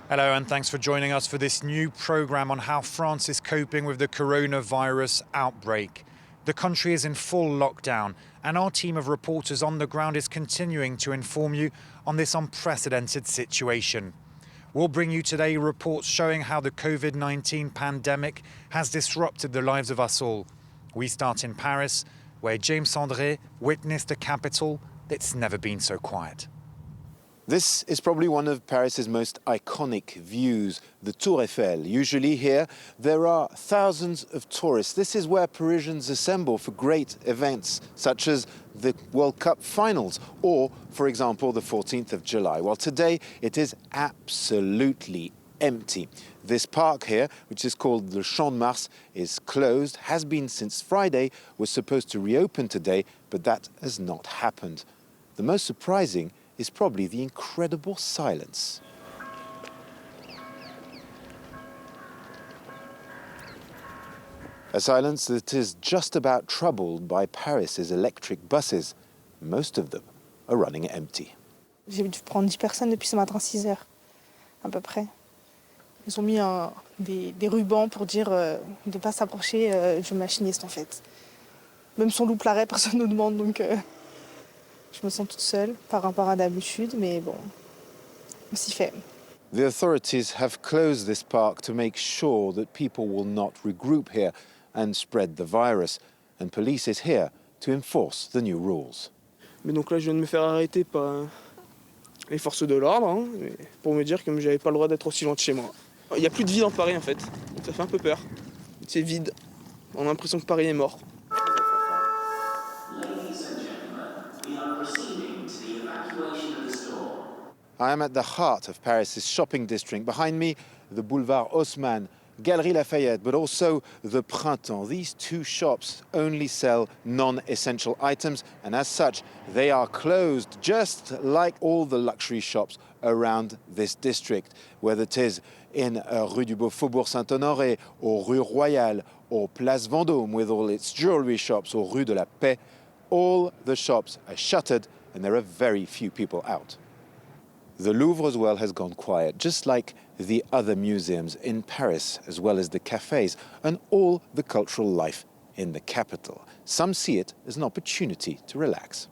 Hello and thanks for joining us for this new programme on how France is coping with the coronavirus outbreak. The country is in full lockdown and our team of reporters on the ground is continuing to inform you on this unprecedented situation. We'll bring you today reports showing how the COVID-19 pandemic has disrupted the lives of us all. We start in Paris, where James André witnessed a capital that's never been so quiet. This is probably one of Paris's most iconic views, the Tour Eiffel. Usually here, there are thousands of tourists. This is where Parisians assemble for great events, such as the World Cup finals, or, for example, the 14th of July. Well, today, it is absolutely empty. This park here, which is called the Champ de Mars, is closed, has been since Friday, was supposed to reopen today, but that has not happened. The most surprising is probably the incredible silence. A silence that is just about troubled by Paris's electric buses. Most of them are running empty. J'ai dû prendre 10 personnes depuis ce matin 6 heures, à peu près. Ils ont mis des rubans pour dire de ne pas s'approcher du machiniste en fait. Même si on loupe l'arrêt, personne ne nous demande donc... Je me sens toute seule par rapport à d'habitude, mais bon, on s'y fait. The authorities have closed this park to make sure that people will not regroup here and spread the virus. And police is here to enforce the new rules. Mais donc là, je viens de me faire arrêter par les forces de l'ordre pour me dire que j'avais pas le droit d'être aussi loin de chez moi. Il n'y a plus de vie dans Paris en fait, donc ça fait un peu peur. C'est vide, on a l'impression que Paris est mort. I am at the heart of Paris's shopping district. Behind me, the Boulevard Haussmann, Galerie Lafayette, but also the Printemps. These two shops only sell non-essential items, and as such, they are closed, just like all the luxury shops around this district, whether it is in Rue du Beau Faubourg Saint-Honoré, or Rue Royale, or Place Vendôme with all its jewelry shops, or Rue de la Paix. All the shops are shuttered, and there are very few people out. The Louvre as well has gone quiet, just like the other museums in Paris, as well as the cafes and all the cultural life in the capital. Some see it as an opportunity to relax.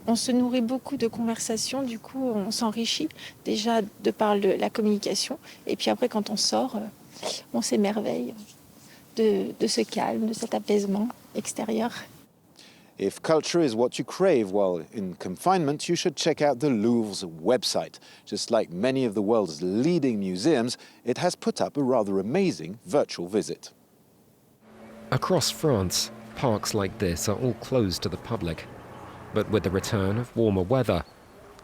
On se nourrit beaucoup de conversations, du coup on s'enrichit déjà de par la communication. Et puis après quand on sort, on s'émerveille de ce calme, de cet apaisement extérieur. If culture is what you crave while in confinement, you should check out the Louvre's website. Just like many of the world's leading museums, it has put up a rather amazing virtual visit. Across France, parks like this are all closed to the public. But with the return of warmer weather,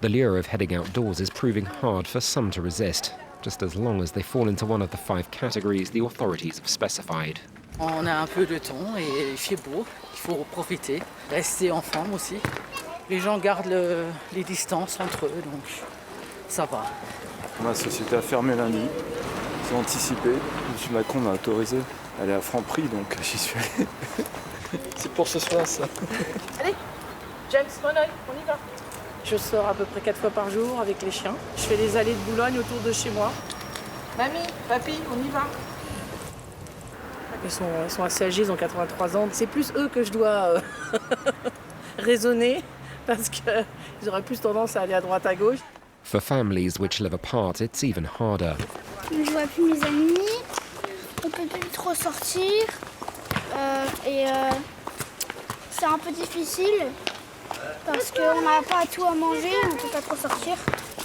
the lure of heading outdoors is proving hard for some to resist, just as long as they fall into one of the 5 categories the authorities have specified. On a un peu de temps et il fait beau, il faut profiter, rester en forme aussi. Les gens gardent les distances entre eux, donc ça va. Ma société a fermé lundi, c'est anticipé. M. Macron m'a autorisé à aller à Franprix, donc j'y suis allé. C'est pour ce soir ça. Allez, James, Monoï, on y va. Je sors à peu près 4 fois par jour avec les chiens. Je fais les allées de Boulogne autour de chez moi. Mamie, papy, on y va. Ils sont assez âgés, ils ont 83 ans. C'est plus eux que je dois raisonner parce qu'ils auraient plus tendance à aller à droite à gauche. For families which live apart, it's even harder. Je ne vois plus mes amis, on ne peut plus trop sortir et c'est un peu difficile parce qu'on n'a pas tout à manger, on ne peut pas trop sortir.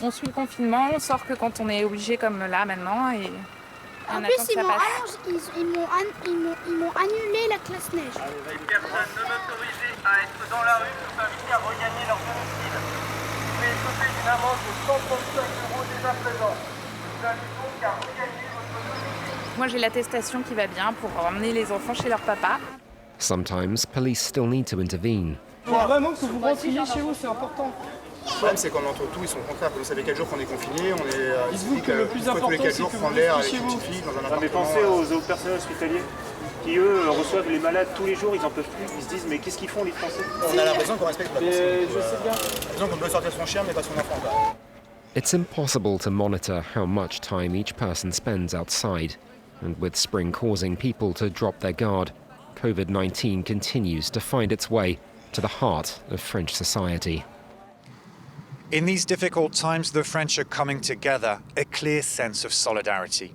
On suit le confinement, on sort que quand on est obligé comme là maintenant. Et en plus, ils m'ont annulé la classe neige. Les personnes non autorisées à être dans la rue sont invitées à regagner leur domicile. Vous pouvez écoper d'une amende de 135 € dès à présent. Nous vous invitons à regagner votre domicile. Moi j'ai l'attestation qui va bien pour emmener les enfants chez leur papa. Sometimes police still need to intervene. Il faut vraiment que vous rentriez chez vous, c'est important. Le problème, c'est qu'en entre tout, ils sont contraires. Comme ça fait 4 jours qu'on est confinés, on est. Dites-vous que le plus important, tous les 4 c'est jours que prendre vous l'air restiez avec chez une vous. petite fille dans un Non, appartement. mais pensez aux autres personnels hospitaliers qui, eux, reçoivent les malades tous les jours, ils en peuvent plus. Ils se disent, mais qu'est-ce qu'ils font, les Français? On a l'impression qu'on respecte la consigne. Je sais bien. On a l'impression qu'on peut sortir son chien, mais pas son enfant. It's impossible to monitor how much time each person spends outside, and with spring causing people to drop their guard, COVID-19 continues to find its way to the heart of French society. In these difficult times, the French are coming together, a clear sense of solidarity.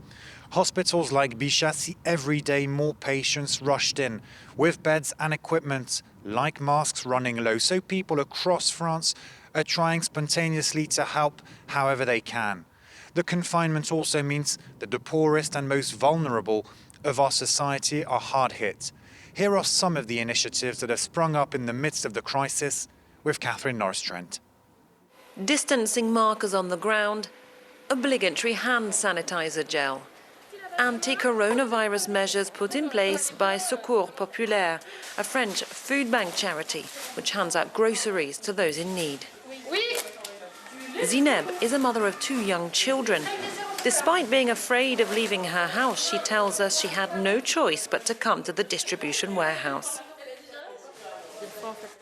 Hospitals like Bichat see every day more patients rushed in, with beds and equipment like masks running low, so people across France are trying spontaneously to help however they can. The confinement also means that the poorest and most vulnerable of our society are hard hit. Here are some of the initiatives that have sprung up in the midst of the crisis with Catherine Norris-Trent. Distancing markers on the ground, obligatory hand sanitizer gel, anti-coronavirus measures put in place by Secours Populaire, a French food bank charity which hands out groceries to those in need. Zineb is a mother of 2 young children. Despite being afraid of leaving her house, she tells us she had no choice but to come to the distribution warehouse.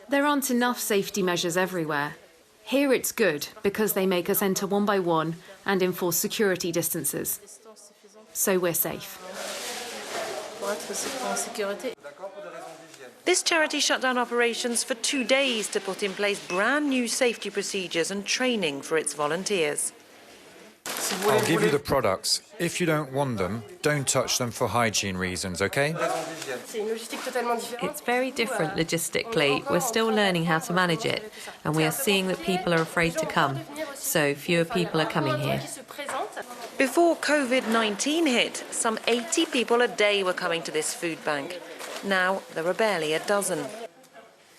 There aren't enough safety measures everywhere. Here it's good because they make us enter one by one and enforce security distances. So we're safe. This charity shut down operations for 2 days to put in place brand new safety procedures and training for its volunteers. I'll give you the products. If you don't want them, don't touch them for hygiene reasons, okay? It's very different logistically. We're still learning how to manage it, and we are seeing that people are afraid to come, so fewer people are coming here. Before COVID-19 hit, some 80 people a day were coming to this food bank. Now there are barely a dozen.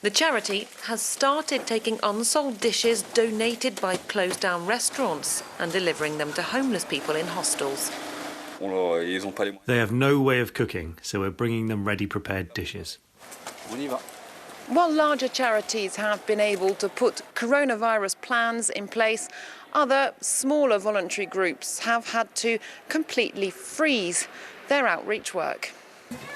The charity has started taking unsold dishes donated by closed-down restaurants and delivering them to homeless people in hostels. They have no way of cooking, so we're bringing them ready-prepared dishes. While larger charities have been able to put coronavirus plans in place, other smaller voluntary groups have had to completely freeze their outreach work.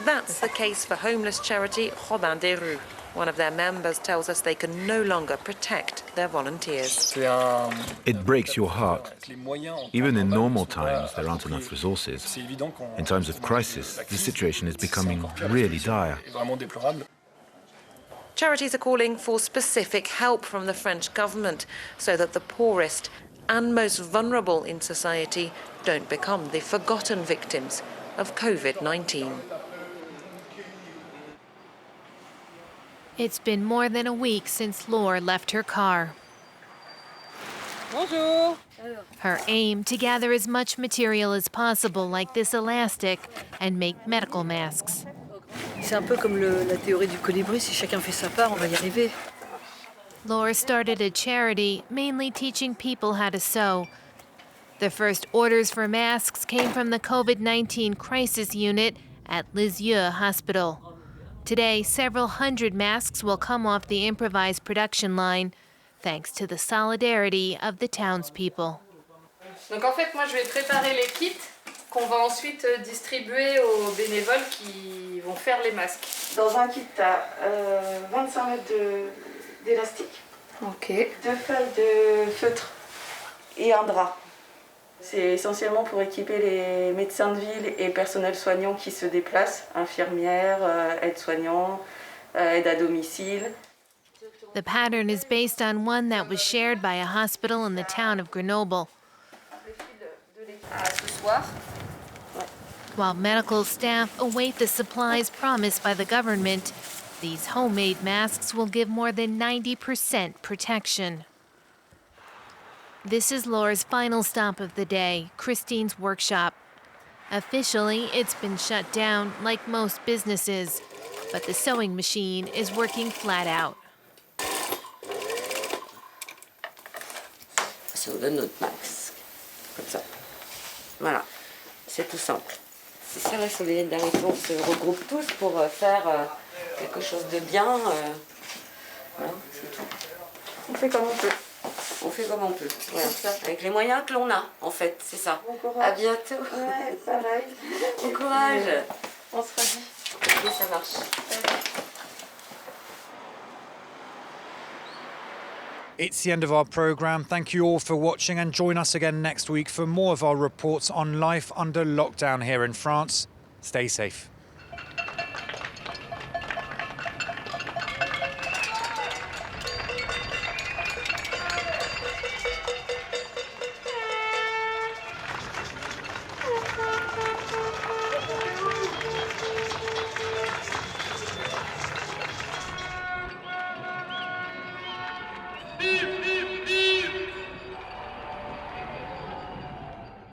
That's the case for homeless charity Robin des Rues. One of their members tells us they can no longer protect their volunteers. It breaks your heart. Even in normal times, there aren't enough resources. In times of crisis, the situation is becoming really dire. Charities are calling for specific help from the French government so that the poorest and most vulnerable in society don't become the forgotten victims of COVID-19. It's been more than a week since Laure left her car. Bonjour. Her aim to gather as much material as possible, like this elastic, and make medical masks. C'est un peu comme la théorie du colibri, si chacun fait sa part, on va y arriver. Laure started a charity mainly teaching people how to sew. The first orders for masks came from the COVID-19 crisis unit at Lisieux Hospital. Today, several hundred masks will come off the improvised production line, thanks to the solidarity of the townspeople. Donc en fait, moi je vais préparer les kits qu'on va ensuite distribuer aux bénévoles qui vont faire les masques. Dans un kit, tu as 25 mètres d'élastique, 2 feuilles de feutre et un drap. C'est essentiellement pour équiper les médecins de ville et personnels soignants qui se déplacent, infirmières, aides-soignants, aides à domicile. The pattern is based on one that was shared by a hospital in the town of Grenoble. While medical staff await the supplies promised by the government, these homemade masks will give more than 90% protection. This is Laure's final stop of the day, Christine's workshop. Officially, it's been shut down like most businesses, but the sewing machine is working flat out. Si on donne notre masque, comme ça. Voilà, c'est tout simple. C'est ça, là, sur les lettres d'arrivée, on se regroupe tous pour faire quelque chose de bien. Voilà, c'est tout. On fait comme on peut. On fait comme on peut, voilà. Avec les moyens que l'on a, en fait, c'est ça. Bon courage. À bientôt. Ouais, pareil. Bon courage. On se redit. Ok, ça marche. It's the end of our programme. Thank you all for watching, and join us again next week for more of our reports on life under lockdown here in France. Stay safe.